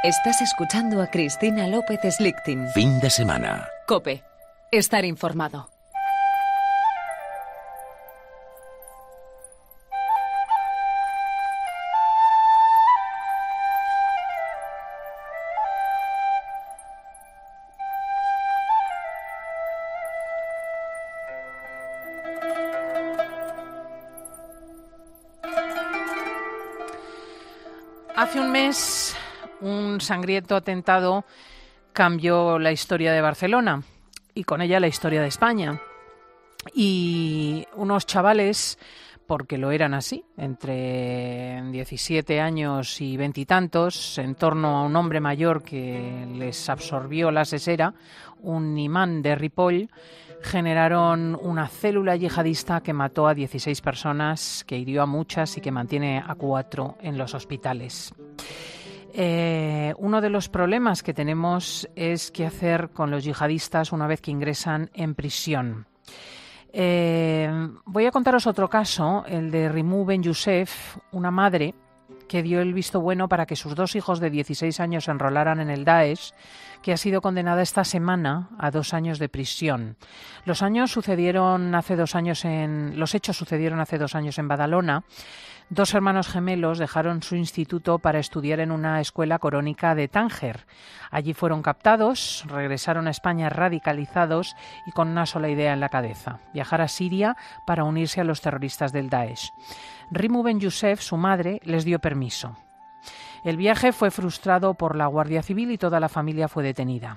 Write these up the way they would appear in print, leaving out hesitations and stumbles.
Estás escuchando a Cristina López Slichting. Fin de semana. COPE. Estar informado. Hace un mes, un sangriento atentado cambió la historia de Barcelona y con ella la historia de España. Y unos chavales, porque lo eran así, entre 17 años y 20 y tantos, en torno a un hombre mayor que les absorbió la sesera, un imán de Ripoll, generaron una célula yihadista que mató a 16 personas, que hirió a muchas y que mantiene a 4 en los hospitales. Uno de los problemas que tenemos es qué hacer con los yihadistas una vez que ingresan en prisión. Voy a contaros otro caso, el de Rimou Ben Youssef, una madre que dio el visto bueno para que sus 2 hijos de 16 años se enrolaran en el Daesh, que ha sido condenada esta semana a 2 años de prisión. Los hechos sucedieron hace 2 años en Badalona. 2 hermanos gemelos dejaron su instituto para estudiar en una escuela corónica de Tánger. Allí fueron captados, regresaron a España radicalizados y con una sola idea en la cabeza: viajar a Siria para unirse a los terroristas del Daesh. Rimou Ben Youssef, su madre, les dio permiso. El viaje fue frustrado por la Guardia Civil y toda la familia fue detenida.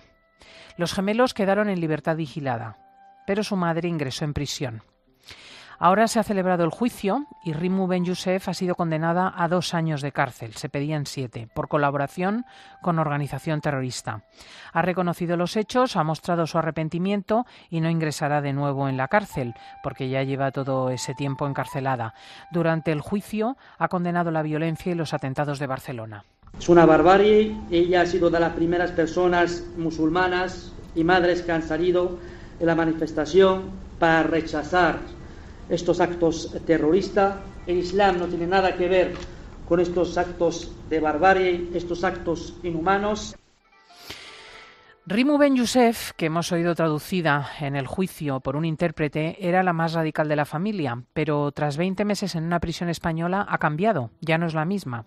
Los gemelos quedaron en libertad vigilada, pero su madre ingresó en prisión. Ahora se ha celebrado el juicio y Rimou Ben Youssef ha sido condenada a 2 años de cárcel, se pedían 7, por colaboración con organización terrorista. Ha reconocido los hechos, ha mostrado su arrepentimiento y no ingresará de nuevo en la cárcel, porque ya lleva todo ese tiempo encarcelada. Durante el juicio ha condenado la violencia y los atentados de Barcelona. Es una barbarie. Ella ha sido de las primeras personas musulmanas y madres que han salido en la manifestación para rechazar estos actos terroristas. El Islam no tiene nada que ver con estos actos de barbarie, estos actos inhumanos. Rimou Ben Youssef, que hemos oído traducida en el juicio por un intérprete, era la más radical de la familia, pero tras 20 meses en una prisión española ha cambiado, ya no es la misma.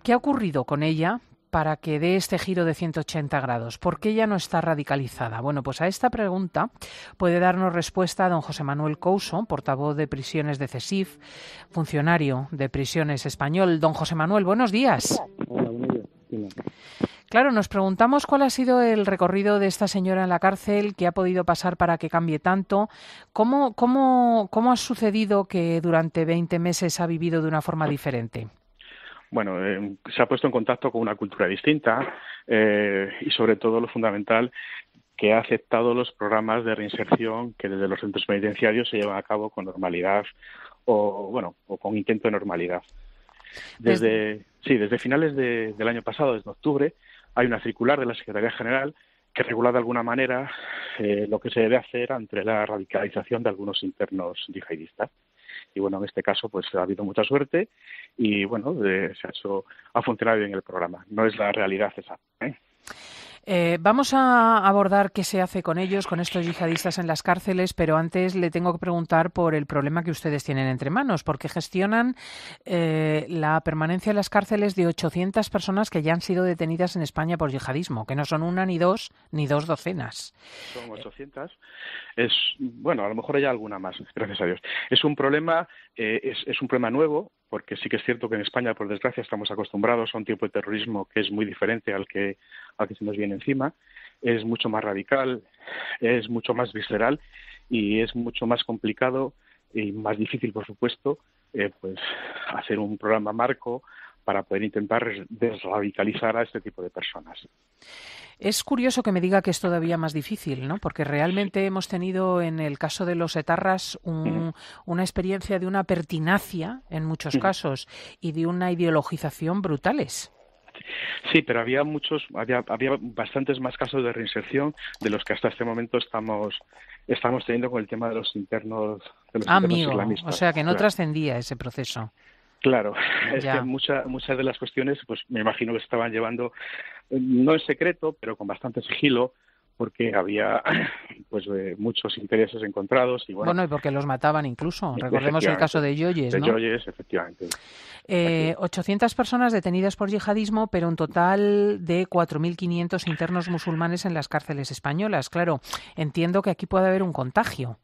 ¿Qué ha ocurrido con ella para que dé este giro de 180 grados? ¿Por qué ella no está radicalizada? Bueno, pues a esta pregunta puede darnos respuesta don José Manuel Couso, portavoz de prisiones de CESIF, funcionario de prisiones español. Don José Manuel, buenos días. Hola, buenos días. Claro, nos preguntamos cuál ha sido el recorrido de esta señora en la cárcel, qué ha podido pasar para que cambie tanto, cómo ha sucedido que durante 20 meses ha vivido de una forma diferente. Bueno, se ha puesto en contacto con una cultura distinta y sobre todo lo fundamental, que ha aceptado los programas de reinserción que desde los centros penitenciarios se llevan a cabo con normalidad o con intento de normalidad. Desde finales del año pasado, desde octubre, hay una circular de la Secretaría General que regula de alguna manera lo que se debe hacer ante la radicalización de algunos internos yihadistas. Y bueno, en este caso pues ha habido mucha suerte y bueno, ha funcionado bien el programa. No es la realidad esa. Vamos a abordar qué se hace con ellos, con estos yihadistas en las cárceles, pero antes le tengo que preguntar por el problema que ustedes tienen entre manos, porque gestionan la permanencia en las cárceles de 800 personas que ya han sido detenidas en España por yihadismo, que no son una ni dos docenas. Son 800. A lo mejor hay alguna más, gracias a Dios. Es un problema, es un problema nuevo, porque sí que es cierto que en España, por desgracia, estamos acostumbrados a un tipo de terrorismo que es muy diferente al que se nos viene encima. Es mucho más radical, es mucho más visceral y es mucho más complicado y más difícil, por supuesto, hacer un programa marco para poder intentar desradicalizar a este tipo de personas. Es curioso que me diga que es todavía más difícil, ¿no? Porque realmente hemos tenido en el caso de los etarras una experiencia de una pertinacia en muchos casos y de una ideologización brutales. Sí, pero había bastantes más casos de reinserción de los que hasta este momento estamos teniendo con el tema de los internos islamistas. O sea que no trascendía ese proceso. Claro, es Ya. que muchas de las cuestiones, pues me imagino que se estaban llevando, no en secreto, pero con bastante sigilo, porque había pues muchos intereses encontrados y bueno, Bueno, y porque los mataban incluso. Recordemos el caso efectivamente, de Joyes, de ¿no? Joyes, efectivamente. Aquí. 800 personas detenidas por yihadismo, pero un total de 4.500 internos musulmanes en las cárceles españolas. Claro, entiendo que aquí puede haber un contagio.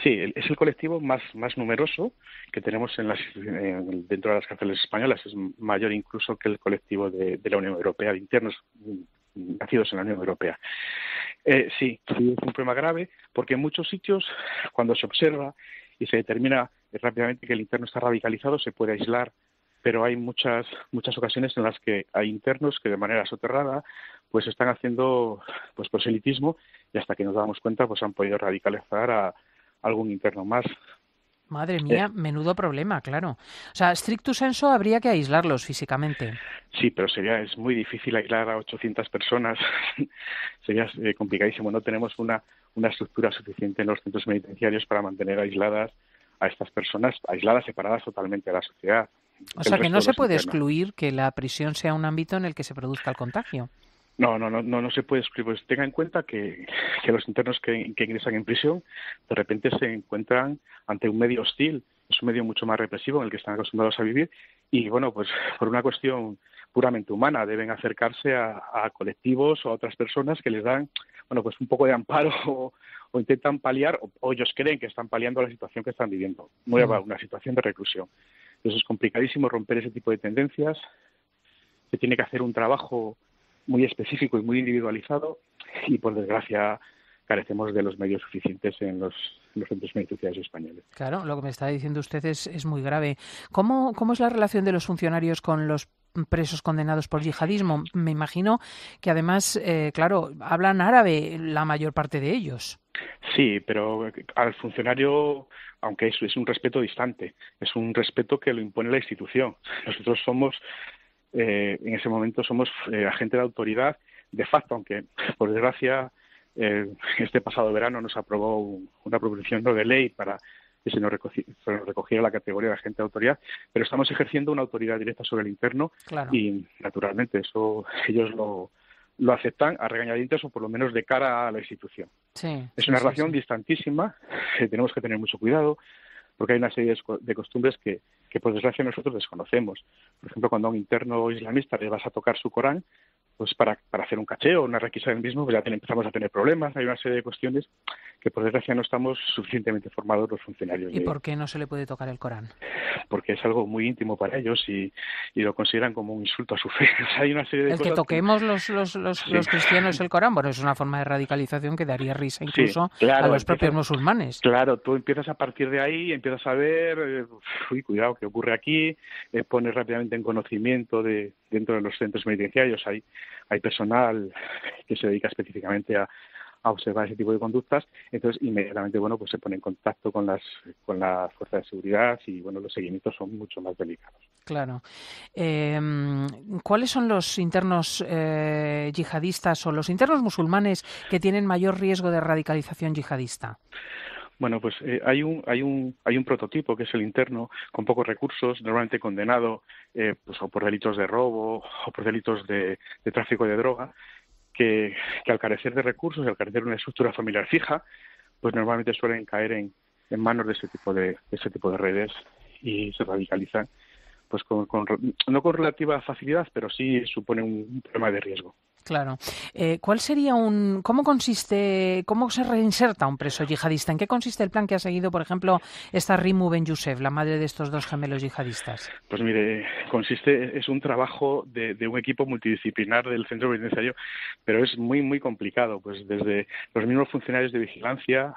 Sí, es el colectivo más numeroso que tenemos dentro de las cárceles españolas. Es mayor incluso que el colectivo de la Unión Europea, de internos nacidos en la Unión Europea. Sí, es un problema grave porque en muchos sitios, cuando se observa y se determina rápidamente que el interno está radicalizado, se puede aislar, pero hay muchas ocasiones en las que hay internos que de manera soterrada pues están haciendo pues proselitismo y hasta que nos damos cuenta pues han podido radicalizar a algún interno más. Madre mía, menudo problema, claro. O sea, stricto sensu habría que aislarlos físicamente. Sí, pero es muy difícil aislar a 800 personas. Sería complicadísimo. No tenemos una estructura suficiente en los centros penitenciarios para mantener aisladas a estas personas, aisladas, separadas totalmente de la sociedad. O sea, que no se puede internos. excluir que la prisión sea un ámbito en el que se produzca el contagio. No se puede excluir. Pues tenga en cuenta que los internos que ingresan en prisión de repente se encuentran ante un medio hostil, es un medio mucho más represivo en el que están acostumbrados a vivir y bueno, pues por una cuestión puramente humana deben acercarse a colectivos o a otras personas que les dan, bueno, pues un poco de amparo o intentan paliar o ellos creen que están paliando la situación que están viviendo, una situación de reclusión. Entonces es complicadísimo romper ese tipo de tendencias. Se tiene que hacer un trabajo muy específico y muy individualizado y por desgracia carecemos de los medios suficientes en los centros penitenciarios españoles. Claro, lo que me está diciendo usted es muy grave. ¿Cómo es la relación de los funcionarios con los presos condenados por yihadismo? Me imagino que además, claro, hablan árabe la mayor parte de ellos. Sí, pero al funcionario, aunque eso es un respeto distante, es un respeto que lo impone la institución. Nosotros somos en ese momento somos agente de autoridad de facto, aunque por desgracia este pasado verano nos aprobó una proposición no de ley para que se nos recogiera la categoría de agente de autoridad, pero estamos ejerciendo una autoridad directa sobre el interno. Claro. Y naturalmente eso ellos lo aceptan a regañadientes o por lo menos de cara a la institución. Sí, es una relación distantísima, tenemos que tener mucho cuidado porque hay una serie de costumbres que por desgracia nosotros desconocemos. Por ejemplo, cuando a un interno islamista le vas a tocar su Corán, pues para hacer un cacheo, una requisa del mismo, pues ya empezamos a tener problemas. Hay una serie de cuestiones que por desgracia no estamos suficientemente formados los funcionarios. ¿Y por qué no se le puede tocar el Corán? Porque es algo muy íntimo para ellos y lo consideran como un insulto a su fe. O sea, hay una serie de cosas que toquemos los cristianos el Corán, bueno, es una forma de radicalización que daría risa incluso a los propios musulmanes. Claro, tú empiezas a partir de ahí, empiezas a ver, cuidado, ¿qué ocurre aquí? Pones rápidamente en conocimiento dentro de los centros penitenciarios. Hay personal que se dedica específicamente a observar ese tipo de conductas, entonces inmediatamente pues se pone en contacto con la fuerza de seguridad y los seguimientos son mucho más delicados. Claro. ¿Cuáles son los internos yihadistas o los internos musulmanes que tienen mayor riesgo de radicalización yihadista? Bueno, pues hay un prototipo que es el interno con pocos recursos, normalmente condenado pues o por delitos de robo o por delitos de tráfico de droga, que al carecer de recursos y al carecer de una estructura familiar fija, pues normalmente suelen caer en manos de ese tipo de redes y se radicalizan pues no con relativa facilidad, pero sí supone un problema de riesgo. Claro. ¿Cuál sería cómo se reinserta un preso yihadista? ¿En qué consiste el plan que ha seguido, por ejemplo, esta Rimu Ben Youssef, la madre de estos dos gemelos yihadistas? Pues mire, es un trabajo de un equipo multidisciplinar del centro penitenciario, pero es muy, muy complicado, pues desde los mismos funcionarios de vigilancia,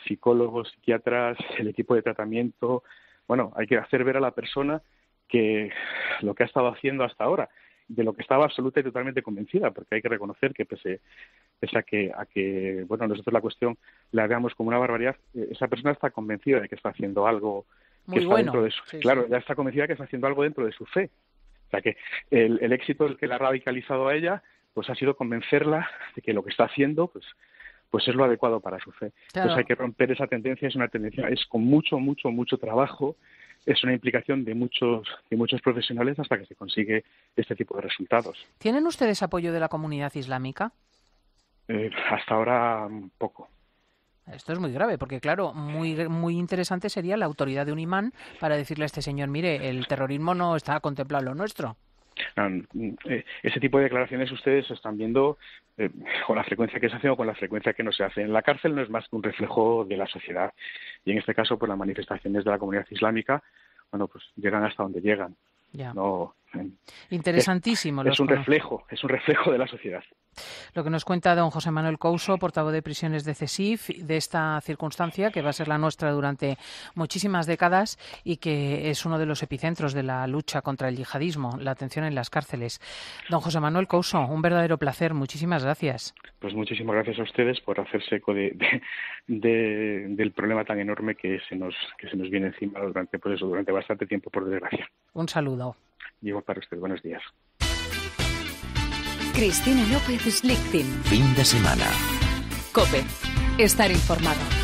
psicólogos, psiquiatras, el equipo de tratamiento. Bueno, hay que hacer ver a la persona que lo que ha estado haciendo hasta ahora, de lo que estaba absoluta y totalmente convencida, porque hay que reconocer que pese a que nosotros la cuestión la veamos como una barbaridad, esa persona está convencida de que está haciendo algo muy que está bueno. Dentro de su, claro, ya está convencida de que está haciendo algo dentro de su fe. O sea que el éxito del que la ha radicalizado a ella, pues ha sido convencerla de que lo que está haciendo, pues es lo adecuado para su fe. Claro. Entonces hay que romper esa tendencia, es con mucho, mucho, mucho trabajo. es una implicación de muchos profesionales hasta que se consigue este tipo de resultados. ¿Tienen ustedes apoyo de la comunidad islámica? Hasta ahora poco. Esto es muy grave, porque claro, muy interesante sería la autoridad de un imán para decirle a este señor, mire, el terrorismo no está contemplado en lo nuestro. Ese tipo de declaraciones ustedes están viendo con la frecuencia que se hace o con la frecuencia que no se hace. En la cárcel no es más que un reflejo de la sociedad, y en este caso pues las manifestaciones de la comunidad islámica, bueno, pues llegan hasta donde llegan. Ya. No, interesantísimo. Es un reflejo de la sociedad. Lo que nos cuenta don José Manuel Couso, portavoz de prisiones de CESIF, de esta circunstancia que va a ser la nuestra durante muchísimas décadas y que es uno de los epicentros de la lucha contra el yihadismo, la atención en las cárceles. Don José Manuel Couso, un verdadero placer. Muchísimas gracias. Pues muchísimas gracias a ustedes por hacerse eco del problema tan enorme que se nos viene encima durante bastante tiempo, por desgracia. Un saludo. Igual para usted. Buenos días. Cristina López Slichting. Fin de semana. COPE. Estar informado.